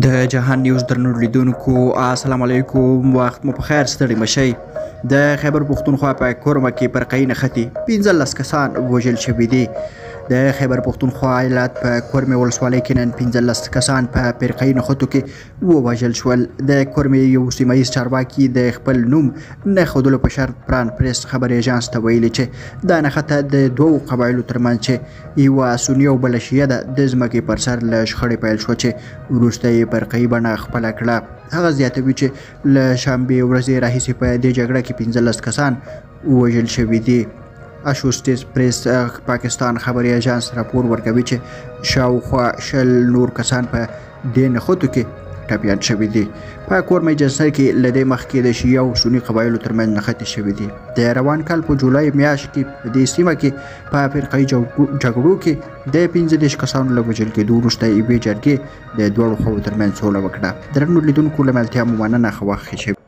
د جهان نیوز درنو لیدونکو السلام علیکم، وخت مو په خیر، ستړي مشئ. د خیبر پښتونخوا په کورمه کې فرقه‌ای نښتې 15 کسان وژل شوي دي. د خیبر پښتونخوا ایالت په کورمې ولسوالۍ کې نن 15 کسان په فرقه‌ای نښتو کې ووژل شول. د کورمې یو سیمه ییز چارواکي د خپل نوم نه ښودلو په شرط پران پریس خبري اژانس ته ویلي چې دا نښته د دوو قبایلو ترمنځ چې یوه سني او بله شیعه ده د ځمکې پر سر له شخړې پیل شوه چې وروسته یې فرقه‌ای بڼه خپله کړه. هغه زیاتوي چې له شنبې ورځې راهیسې په دې جګړه کې 15 کسان ووژل شوي دي. اسوسییټډ پریس پاکستان خبري اژانس راپور ورکوي چې شاوخوا 20 نور کسان په دې نښتو کې ټپیان شوي دي. په کورمه جلسه کې له دې مخکې د شیعه او سني قبایلو ترمنځ نښتې شوي دي. د روان کال په جولای میاشت کې په دې سیمه کې په فرقه‌ای جګړو کې د 15 کسانو له وژل کېدو وروسته یوې جرګې د دواړو خواو ترمنځ سوله وکړه. درنو لیدونکو له ملتیا مو مننه، ښه وخت ښه شي.